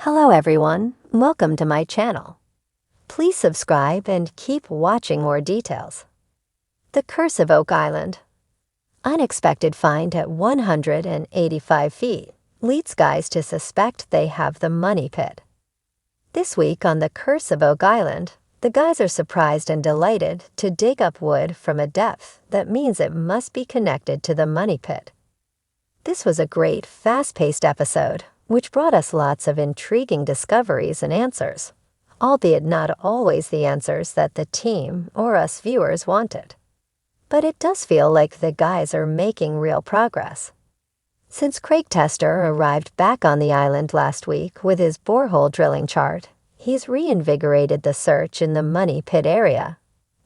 Hello everyone, welcome to my channel. Please subscribe and keep watching more details. The Curse of Oak Island. Unexpected find at 185 feet leads guys to suspect they have the money pit. This week on The Curse of Oak Island, the guys are surprised and delighted to dig up wood from a depth that means it must be connected to the money pit. This was a great, fast-paced episode, which brought us lots of intriguing discoveries and answers, albeit not always the answers that the team or us viewers wanted. But it does feel like the guys are making real progress. Since Craig Tester arrived back on the island last week with his borehole drilling chart, he's reinvigorated the search in the money pit area,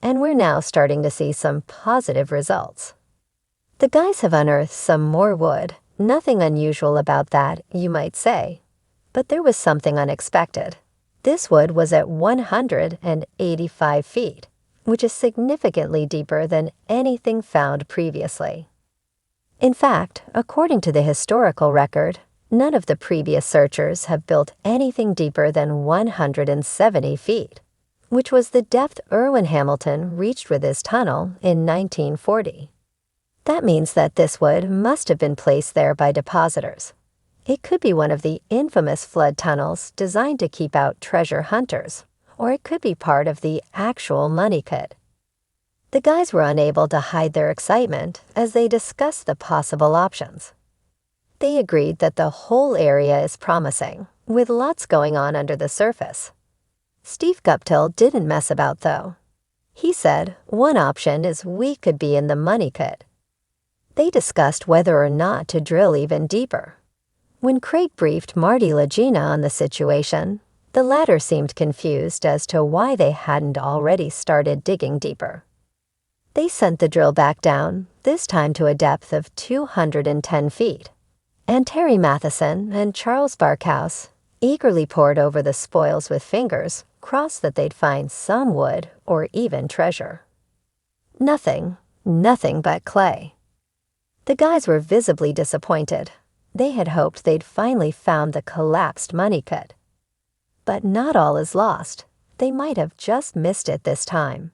and we're now starting to see some positive results. The guys have unearthed some more wood. Nothing unusual about that, you might say. But there was something unexpected. This wood was at 185 feet, which is significantly deeper than anything found previously. In fact, according to the historical record, none of the previous searchers have built anything deeper than 170 feet, which was the depth Irwin Hamilton reached with his tunnel in 1940. That means that this wood must have been placed there by depositors. It could be one of the infamous flood tunnels designed to keep out treasure hunters, or it could be part of the actual money pit. The guys were unable to hide their excitement as they discussed the possible options. They agreed that the whole area is promising, with lots going on under the surface. Steve Guptill didn't mess about, though. He said one option is we could be in the money pit. They discussed whether or not to drill even deeper. When Craig briefed Marty Lagina on the situation, the latter seemed confused as to why they hadn't already started digging deeper. They sent the drill back down, this time to a depth of 210 feet, and Terry Matheson and Charles Barkhouse eagerly pored over the spoils with fingers, crossed that they'd find some wood or even treasure. Nothing but clay. The guys were visibly disappointed. They had hoped they'd finally found the collapsed money pit. But not all is lost. They might have just missed it this time.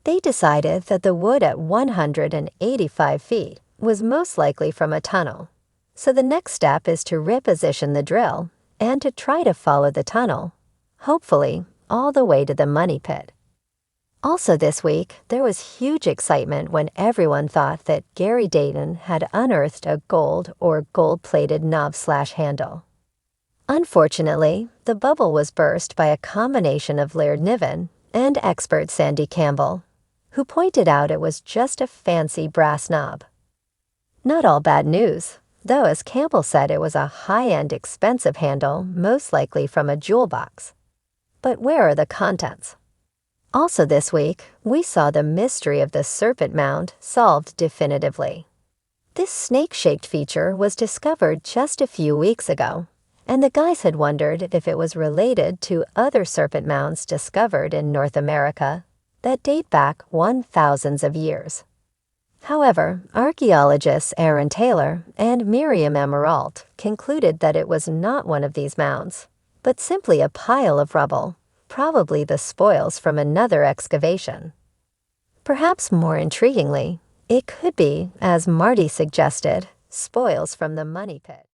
They decided that the wood at 185 feet was most likely from a tunnel. So the next step is to reposition the drill and to try to follow the tunnel, hopefully all the way to the money pit. Also this week, there was huge excitement when everyone thought that Gary Dayton had unearthed a gold or gold-plated knob/handle. Unfortunately, the bubble was burst by a combination of Laird Niven and expert Sandy Campbell, who pointed out it was just a fancy brass knob. Not all bad news, though, as Campbell said it was a high-end expensive handle, most likely from a jewel box. But where are the contents? Also this week, we saw the mystery of the serpent mound solved definitively. This snake-shaped feature was discovered just a few weeks ago, and the guys had wondered if it was related to other serpent mounds discovered in North America that date back thousands of years. However, archaeologists Aaron Taylor and Miriam Emerald concluded that it was not one of these mounds, but simply a pile of rubble, probably the spoils from another excavation. Perhaps more intriguingly, it could be, as Marty suggested, spoils from the money pit.